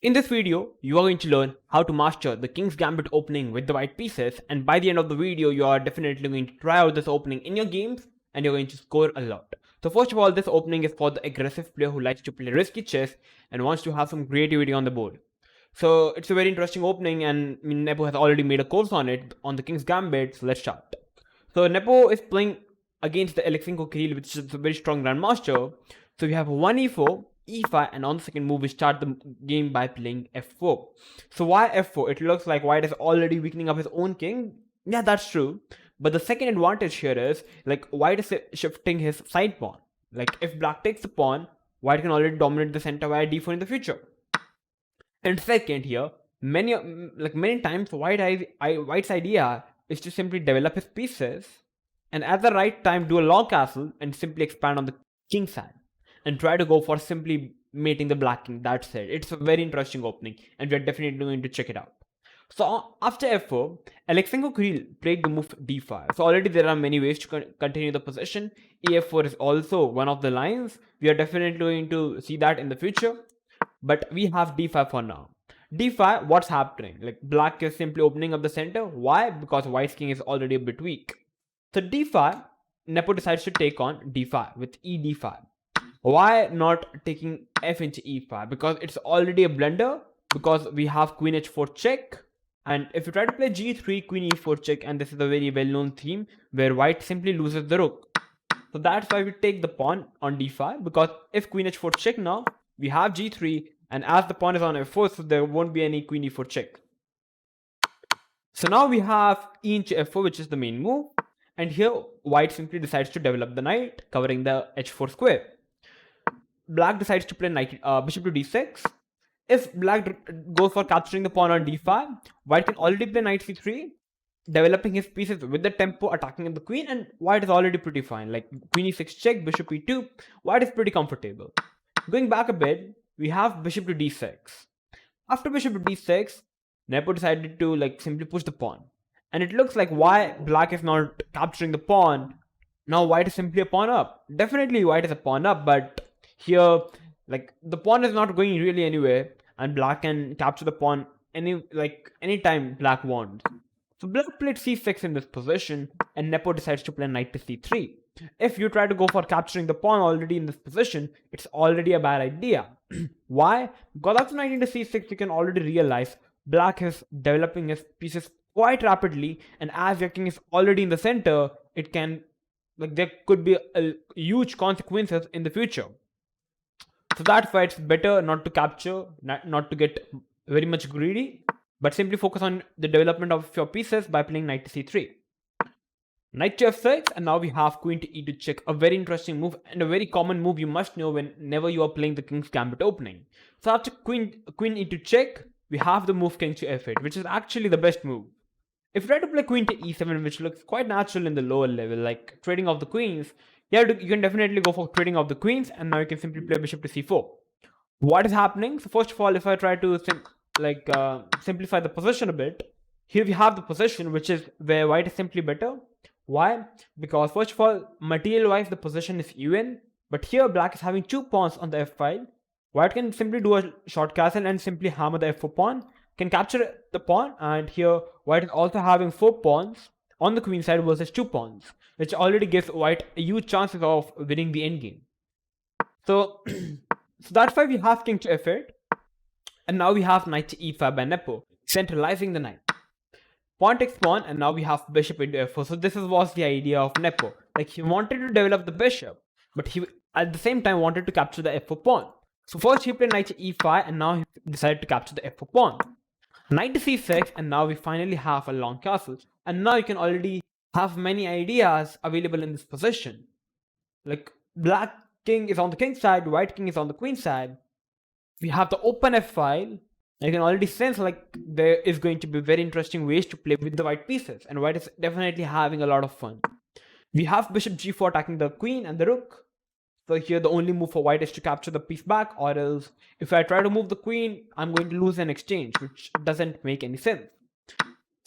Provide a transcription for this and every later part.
In this video, you are going to learn how to master the King's Gambit opening with the white pieces, and by the end of the video, you are definitely going to try out this opening in your games and you're going to score a lot. So first of all, this opening is for the aggressive player who likes to play risky chess and wants to have some creativity on the board. So it's a very interesting opening, and Nepo has already made a course on it on the King's Gambit, so let's start. So Nepo is playing against the Alexenko Kirill, which is a very strong grandmaster. So we have 1e4, e5, and on the second move we start the game by playing f4. So why f4? It looks like white is already weakening up his own king. Yeah, that's true. But the second advantage here is, like, white is shifting his side pawn. Like, if black takes the pawn, white can already dominate the center via d4 in the future. And second here, many times white's idea is to simply develop his pieces and at the right time do a long castle and simply expand on the king side and try to go for simply mating the black king. That's it. It's a very interesting opening and we're definitely going to check it out. So after f4, Alexenko Kirill played the move d5. So already there are many ways to continue the position. ef4 is also one of the lines. We are definitely going to see that in the future. But we have d5 for now. d5, what's happening? Like, black is simply opening up the center. Why? Because white's king is already a bit weak. So d5, Nepo decides to take on d5 with e d5. Why not taking f into e5? Because it's already a blunder, because we have queen h4 check. And if you try to play g3, queen e4 check, and this is a very well-known theme where white simply loses the rook. So that's why we take the pawn on d5, because if queen h4 check now, we have g3, and as the pawn is on f4, so there won't be any queen e4 check. So now we have e into f4, which is the main move, and here white simply decides to develop the knight, covering the h4 square. Black decides to play bishop to d6. If black goes for capturing the pawn on d5, white can already play knight c3, developing his pieces with the tempo, attacking the queen, and white is already pretty fine. Like queen e6 check, bishop e2, white is pretty comfortable. Going back a bit, we have bishop to d6. After bishop to d6, Nepo decided to simply push the pawn. And it looks like why black is not capturing the pawn. Now white is simply a pawn up. Definitely white is a pawn up, but here the pawn is not going really anywhere, and black can capture the pawn anytime black wants. So black played c6 in this position, and Nepo decides to play knight to c3. If you try to go for capturing the pawn already in this position, it's already a bad idea. Why? Because after knight into c6, you can already realize black is developing his pieces quite rapidly, and as your king is already in the center, it can there could be huge consequences in the future. So that's why it's better not to capture, not to get very much greedy, but simply focus on the development of your pieces by playing knight to c3. Knight to f6, and now we have queen to e2 check, a very interesting move and a very common move you must know whenever you are playing the King's Gambit opening. So after queen e2 check, we have the move king to f8, which is actually the best move. If you try to play queen to e7, which looks quite natural in the lower level, like trading of the queens, you can definitely go for trading of the queens, and now you can simply play bishop to c4. What is happening? So first of all, if I try to simplify the position a bit, here we have the position which is where white is simply better. Why? Because first of all, material-wise the position is even, but here black is having 2 pawns on the f file. White can simply do a short castle and simply hammer the f4 pawn, can capture the pawn, and here white is also having 4 pawns on the queen side versus 2 pawns, which already gives white a huge chances of winning the endgame. So that's why we have king to f8, and now we have knight to e5 by Nepo, centralizing the knight. Pawn takes pawn, and now we have bishop into f4. So this was the idea of Nepo. He wanted to develop the bishop, but he at the same time wanted to capture the f4 pawn. So first he played knight to e5, and now he decided to capture the f4 pawn. Knight to c6, and now we finally have a long castle. And now you can already have many ideas available in this position. Black king is on the king side, white king is on the queen side. We have the open f file. You can already sense there is going to be very interesting ways to play with the white pieces, and white is definitely having a lot of fun. We have bishop g4 attacking the queen and the rook. So here the only move for white is to capture the piece back, or else if I try to move the queen, I'm going to lose an exchange, which doesn't make any sense.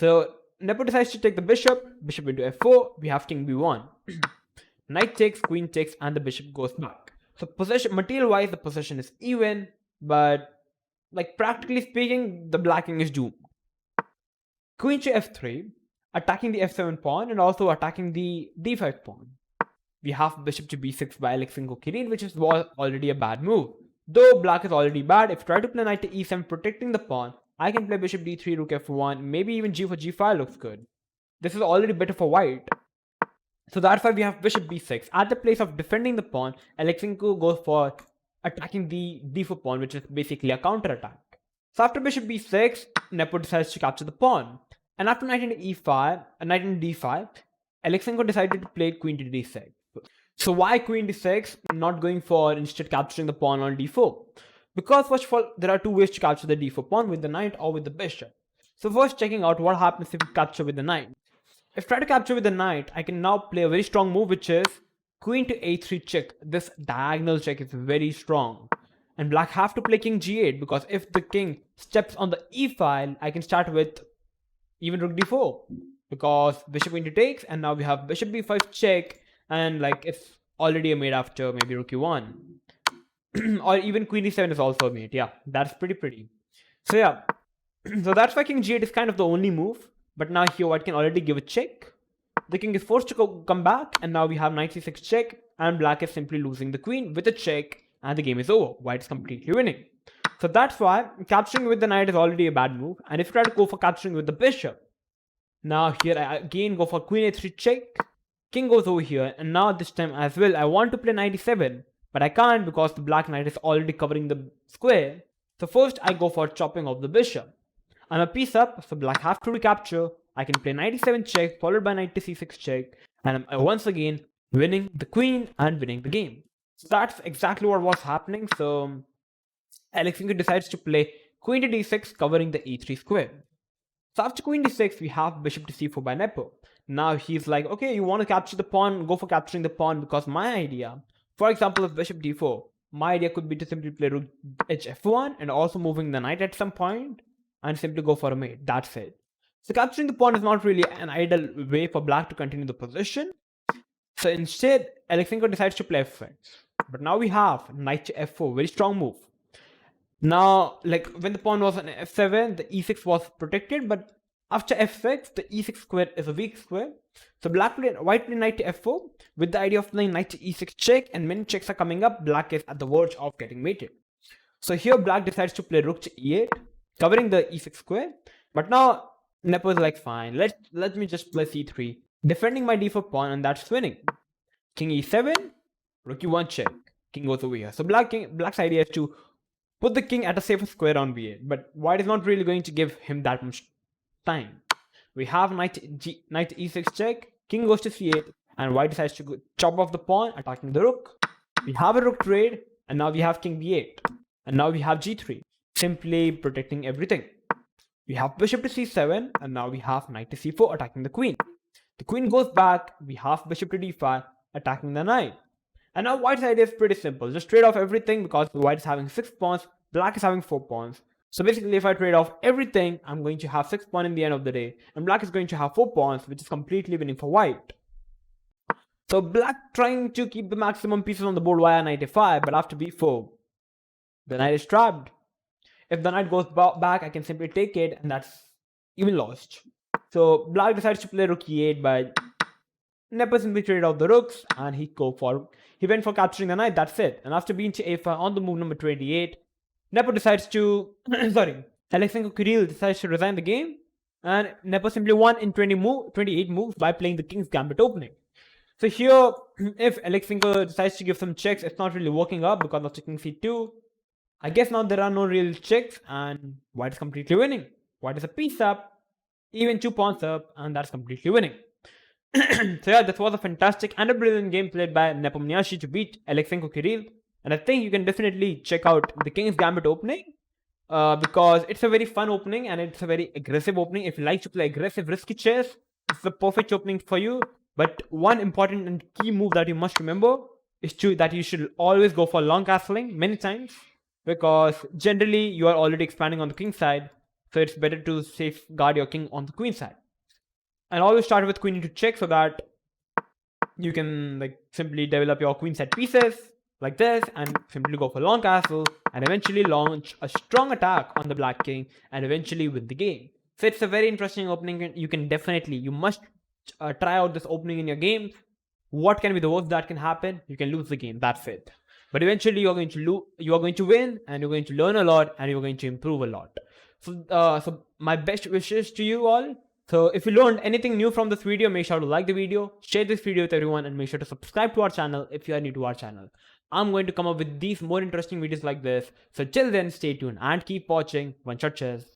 So Nepo decides to take the bishop into f4, we have king b1. Knight takes, queen takes, and the bishop goes back. So material-wise, the position is even, but like practically speaking, the black king is doomed. Queen to f3, attacking the f7 pawn and also attacking the d5 pawn. We have bishop to b6 by Alexenko Kirill, which was already a bad move. Though black is already bad, if I try to play knight to e7 protecting the pawn, I can play bishop d3, rook f1, maybe even g4, g5 looks good. This is already better for white. So that's why we have bishop b6. At the place of defending the pawn, Alexenko goes for attacking the d4 pawn, which is basically a counter attack. So after bishop b6, Nepo decides to capture the pawn. And after knight into e5, knight into d5, Alexenko decided to play queen to d6. So why queen d6, not going for instead capturing the pawn on d4? Because first of all, there are two ways to capture the d4 pawn, with the knight or with the bishop. So first checking out what happens if we capture with the knight. If I try to capture with the knight, I can now play a very strong move, which is queen to a3 check. This diagonal check is very strong. And black have to play king g8, because if the king steps on the e file, I can start with even rook d4, because bishop into takes, and now we have bishop b5 check, and like it's already a mate after maybe rook e1. Or even queen e7 is also a mate. Yeah, that's pretty. So yeah, so that's why king g8 is kind of the only move. But now here white can already give a check. The king is forced to come back, and now we have knight c6 check, and black is simply losing the queen with a check, and the game is over. White is completely winning. So that's why capturing with the knight is already a bad move. And if you try to go for capturing with the bishop, now here I again go for queen a3 check, king goes over here, and now this time as well I want to play knight e7, but I can't because the black knight is already covering the square. So first I go for chopping of the bishop. I'm a piece up, so black have to recapture. I can play knight e7 check, followed by knight to c6 check, and I'm once again winning the queen and winning the game. So that's exactly what was happening. So Alexenko decides to play queen to d6, covering the e3 square. So after queen d6, we have bishop to c4 by Nepo. Now he's like, okay, you want to capture the pawn, go for capturing the pawn, because my idea, for example, of bishop d4, my idea could be to simply play rook hf1 and also moving the knight at some point, and simply go for a mate. That's it. So capturing the pawn is not really an ideal way for black to continue the position. So instead, Alexenko decides to play f6. But now we have knight to f4, very strong move. Now, like when the pawn was on f7, the e6 was protected, but after f6, the e6 square is a weak square. So white played knight to f4 with the idea of playing knight to e6 check, and when checks are coming up, black is at the verge of getting mated. So here black decides to play rook to e8, covering the e6 square. But now Nepo is like, fine, let me just play c3, defending my d4 pawn, and that's winning. King e7, rook e1 check, king goes over here. So black's idea is to put the king at a safer square on b8, but white is not really going to give him that much time. We have knight e6 check, king goes to c8, and white decides to chop off the pawn, attacking the rook. We have a rook trade, and now we have king b8, and now we have g3, simply protecting everything. We have bishop to c7, and now we have knight to c4, attacking the queen. The queen goes back, we have bishop to d5, attacking the knight. And now white's idea is pretty simple, just trade off everything, because white is having 6 pawns, black is having 4 pawns. So basically, if I trade off everything, I'm going to have 6 pawns in the end of the day, and black is going to have 4 pawns, which is completely winning for white. So black trying to keep the maximum pieces on the board via knight a5, but after b4, the knight is trapped. If the knight goes back, I can simply take it, and that's even lost. So black decides to play rook e8, but Nepo simply traded out the rooks, and he went for capturing the knight. That's it. And after being to a5 on the move number 28, Nepo decides to Alexenko Kirill decides to resign the game, and Nepo simply won in 28 moves by playing the King's Gambit opening. So here, if Alexenko decides to give some checks, it's not really working out because of king c2. I guess now there are no real checks, and white is completely winning. White is a piece up, even 2 pawns up, and that's completely winning. So yeah, this was a fantastic and a brilliant game played by Nepomniachtchi to beat Alexenko Kirill. And I think you can definitely check out the King's Gambit opening, because it's a very fun opening and it's a very aggressive opening. If you like to play aggressive, risky chess, it's the perfect opening for you. But one important and key move that you must remember is that you should always go for long castling many times, because generally you are already expanding on the king side, so it's better to safeguard your king on the queen side. And always start with queen into check so that you can simply develop your queen side pieces. like this, and simply go for long castle, and eventually launch a strong attack on the black king, and eventually win the game. So it's a very interesting opening. You must try out this opening in your game. What can be the worst that can happen? You can lose the game. That's it. But eventually, you are going to win, and you're going to learn a lot, and you're going to improve a lot. So my best wishes to you all. So if you learned anything new from this video, make sure to like the video, share this video with everyone, and make sure to subscribe to our channel if you are new to our channel. I'm going to come up with these more interesting videos like this. So till then, stay tuned and keep watching OneShot Chess.